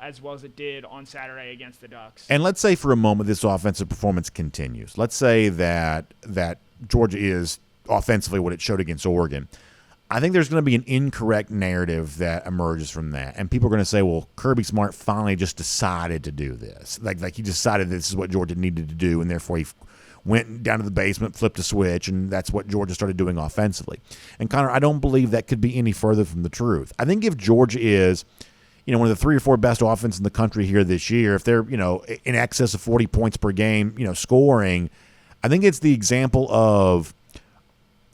as well as it did on Saturday against the Ducks. And let's say for a moment this offensive performance continues. Let's say that Georgia is offensively what it showed against Oregon. I think there's going to be an incorrect narrative that emerges from that. And people are going to say, well, Kirby Smart finally just decided to do this. Like he decided this is what Georgia needed to do, and therefore he went down to the basement, flipped a switch, and that's what Georgia started doing offensively. And, Connor, I don't believe that could be any further from the truth. I think if Georgia is, one of the 3 or 4 best offenses in the country here this year, if they're, in excess of 40 points per game, scoring, I think it's the example of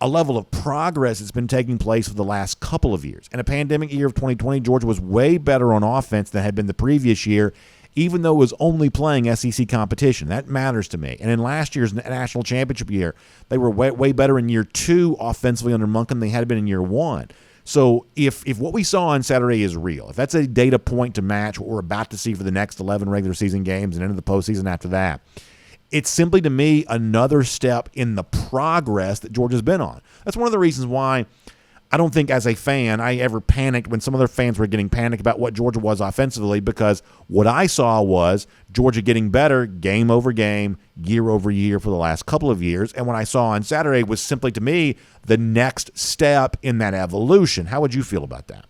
a level of progress that's been taking place for the last couple of years. In a pandemic year of 2020, Georgia was way better on offense than had been the previous year, even though it was only playing SEC competition. That matters to me. And in last year's national championship year, they were way better in year 2 offensively under Monken than they had been in year 1. So if what we saw on Saturday is real, if that's a data point to match what we're about to see for the next 11 regular season games and into the postseason after that, it's simply, to me, another step in the progress that Georgia's been on. That's one of the reasons why I don't think as a fan I ever panicked when some other fans were getting panicked about what Georgia was offensively, because what I saw was Georgia getting better game over game, year over year for the last couple of years. And what I saw on Saturday was simply, to me, the next step in that evolution. How would you feel about that?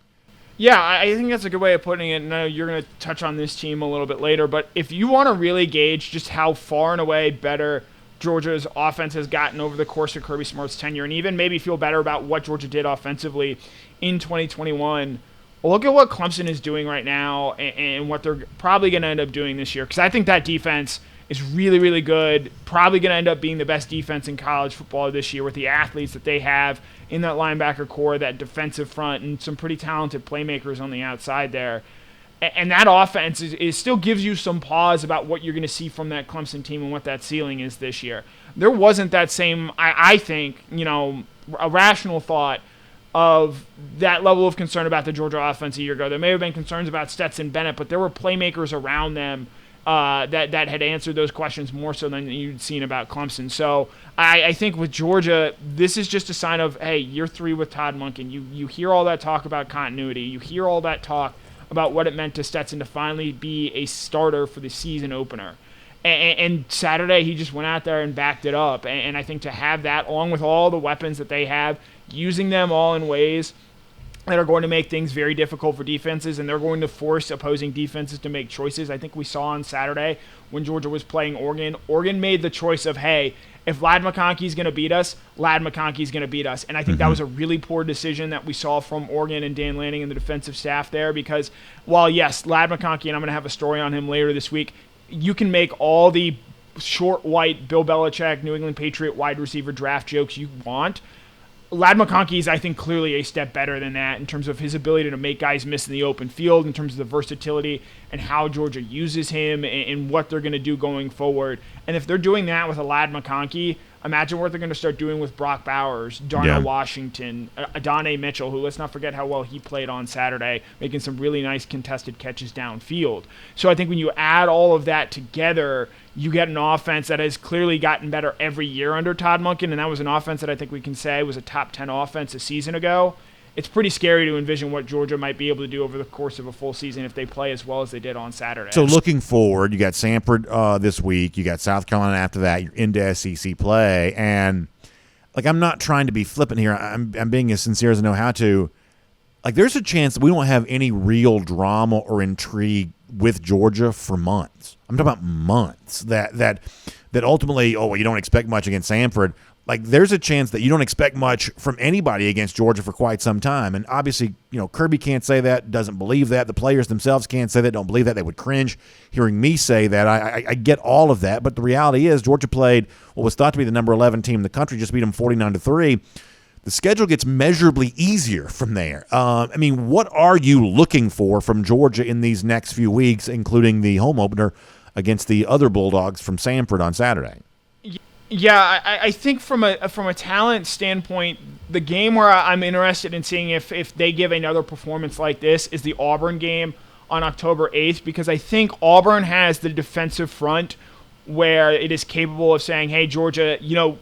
Yeah, I think that's a good way of putting it. And I know you're going to touch on this team a little bit later, but if you want to really gauge just how far and away better Georgia's offense has gotten over the course of Kirby Smart's tenure, and even maybe feel better about what Georgia did offensively in 2021, look at what Clemson is doing right now and what they're probably going to end up doing this year. Because I think that defense is really, really good, probably going to end up being the best defense in college football this year with the athletes that they have in that linebacker core, that defensive front, and some pretty talented playmakers on the outside there. And that offense is still gives you some pause about what you're going to see from that Clemson team and what that ceiling is this year. There wasn't that same, I think, a rational thought of that level of concern about the Georgia offense a year ago. There may have been concerns about Stetson Bennett, but there were playmakers around them that had answered those questions more so than you'd seen about Clemson. So I think with Georgia, this is just a sign of, hey, year 3 with Todd Monken. You hear all that talk about continuity. You hear all that talk about what it meant to Stetson to finally be a starter for the season opener. And Saturday, he just went out there and backed it up. And I think to have that, along with all the weapons that they have, using them all in ways that are going to make things very difficult for defenses, and they're going to force opposing defenses to make choices. I think we saw on Saturday when Georgia was playing Oregon, Oregon made the choice of, hey, if Ladd McConkey's going to beat us, Ladd McConkey's going to beat us. And I think that was a really poor decision that we saw from Oregon and Dan Lanning and the defensive staff there, because while, yes, Ladd McConkey, and I'm going to have a story on him later this week, you can make all the short, white, Bill Belichick, New England Patriot wide receiver draft jokes you want. Ladd McConkey is, I think, clearly a step better than that in terms of his ability to make guys miss in the open field, in terms of the versatility and how Georgia uses him and what they're going to do going forward. And if they're doing that with a Ladd McConkey, imagine what they're going to start doing with Brock Bowers, Darnell Washington, Adonai Mitchell, who, let's not forget how well he played on Saturday, making some really nice contested catches downfield. So I think when you add all of that together, you get an offense that has clearly gotten better every year under Todd Monken, and that was an offense that I think we can say was a top 10 offense a season ago. It's pretty scary to envision what Georgia might be able to do over the course of a full season if they play as well as they did on Saturday. So looking forward, you got Samford this week, you got South Carolina after that, you're into SEC play, and I'm not trying to be flippant here. I'm being as sincere as I know how to. There's a chance that we don't have any real drama or intrigue with Georgia for months. I'm talking about months. That ultimately, you don't expect much against Samford. There's a chance that you don't expect much from anybody against Georgia for quite some time. And obviously, Kirby can't say that, doesn't believe that. The players themselves can't say that, don't believe that. They would cringe hearing me say that. I get all of that. But the reality is Georgia played what was thought to be the number 11 team in the country, just beat them 49-3. The schedule gets measurably easier from there. What are you looking for from Georgia in these next few weeks, including the home opener against the other Bulldogs from Samford on Saturday? Yeah, I think from a talent standpoint, the game where I'm interested in seeing if they give another performance like this is the Auburn game on October 8th, because I think Auburn has the defensive front where it is capable of saying, hey, Georgia,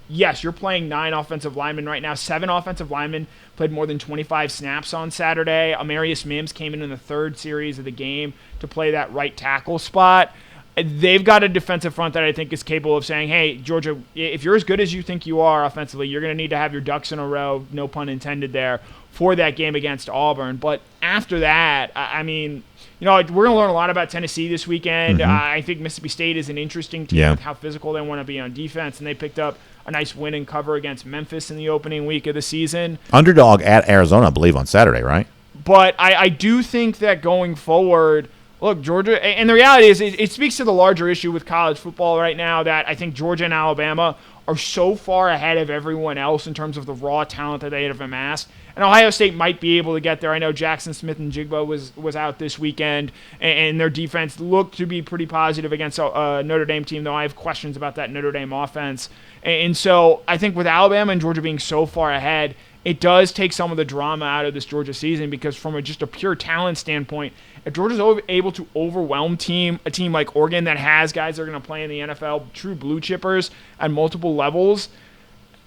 yes, you're playing 9 offensive linemen right now. 7 offensive linemen played more than 25 snaps on Saturday. Amarius Mims came in the 3rd series of the game to play that right tackle spot. They've got a defensive front that I think is capable of saying, hey, Georgia, if you're as good as you think you are offensively, you're going to need to have your ducks in a row, no pun intended there, for that game against Auburn. But after that, I mean, we're going to learn a lot about Tennessee this weekend. I think Mississippi State is an interesting team with how physical they want to be on defense, and they picked up a nice win and cover against Memphis in the opening week of the season. Underdog at Arizona, I believe, on Saturday, right? But I do think that going forward, look, Georgia, and the reality is it speaks to the larger issue with college football right now that I think Georgia and Alabama are so far ahead of everyone else in terms of the raw talent that they have amassed. And Ohio State might be able to get there. I know Jackson Smith and Jigba was out this weekend, and their defense looked to be pretty positive against a Notre Dame team, though I have questions about that Notre Dame offense. And so I think with Alabama and Georgia being so far ahead, it does take some of the drama out of this Georgia season because from just a pure talent standpoint, if Georgia's able to overwhelm a team like Oregon that has guys that are going to play in the NFL, true blue chippers at multiple levels,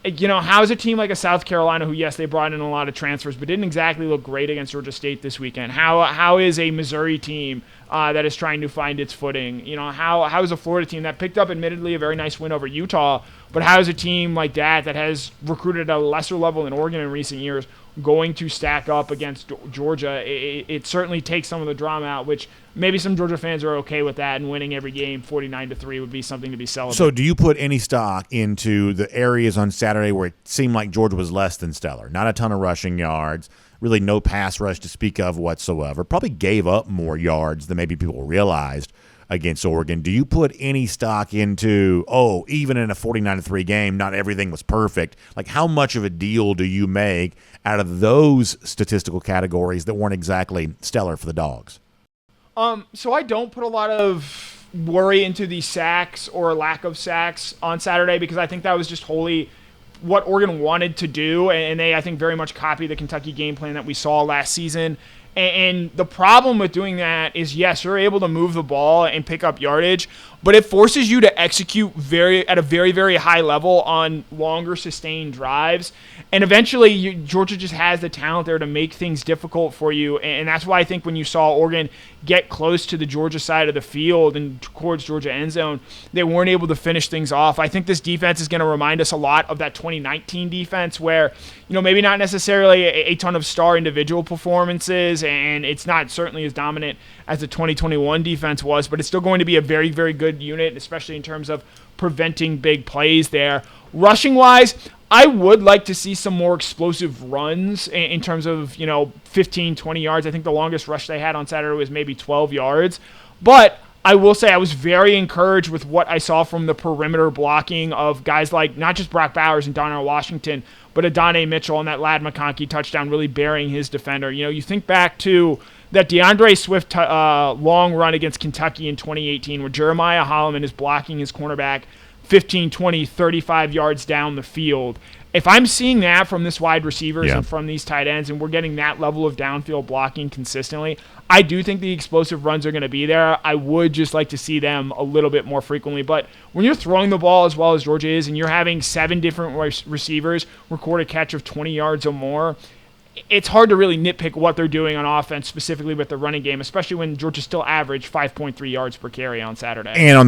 how is a team like a South Carolina, who, yes, they brought in a lot of transfers, but didn't exactly look great against Georgia State this weekend? How is a Missouri team that is trying to find its footing? How is a Florida team that picked up, admittedly, a very nice win over Utah, but how is a team like that has recruited at a lesser level than Oregon in recent years going to stack up against Georgia? It certainly takes some of the drama out, which maybe some Georgia fans are okay with that, and winning every game 49-3 would be something to be celebrated. So do you put any stock into the areas on Saturday where it seemed like Georgia was less than stellar? Not a ton of rushing yards, really no pass rush to speak of whatsoever. Probably gave up more yards than maybe people realized against Oregon. Do you put any stock into, even in a 49-3 game, not everything was perfect? Like, how much of a deal do you make out of those statistical categories that weren't exactly stellar for the Dogs? So I don't put a lot of worry into the sacks or lack of sacks on Saturday because I think that was just wholly what Oregon wanted to do, and they, I think, very much copied the Kentucky game plan that we saw last season. And the problem with doing that is, yes, you're able to move the ball and pick up yardage, but it forces you to execute at a very, very high level on longer sustained drives. And eventually, Georgia just has the talent there to make things difficult for you. And that's why I think when you saw Oregon get close to the Georgia side of the field and towards Georgia end zone, they weren't able to finish things off. I think this defense is going to remind us a lot of that 2019 defense where, maybe not necessarily a ton of star individual performances, and it's not certainly as dominant as the 2021 defense was, but it's still going to be a very, very good unit, especially in terms of preventing big plays there. Rushing-wise, I would like to see some more explosive runs in terms of, 15, 20 yards. I think the longest rush they had on Saturday was maybe 12 yards. But I will say I was very encouraged with what I saw from the perimeter blocking of guys like not just Brock Bowers and Donnell Washington, but Adonai Mitchell and that Ladd McConkey touchdown really burying his defender. You think back to that DeAndre Swift long run against Kentucky in 2018 where Jeremiah Holloman is blocking his cornerback 15, 20, 35 yards down the field. If I'm seeing that from this wide receivers and from these tight ends, and we're getting that level of downfield blocking consistently, I do think the explosive runs are going to be there. I would just like to see them a little bit more frequently. But when you're throwing the ball as well as Georgia is, and you're having 7 different receivers record a catch of 20 yards or more, it's hard to really nitpick what they're doing on offense, specifically with the running game, especially when Georgia still averaged 5.3 yards per carry on Saturday. And on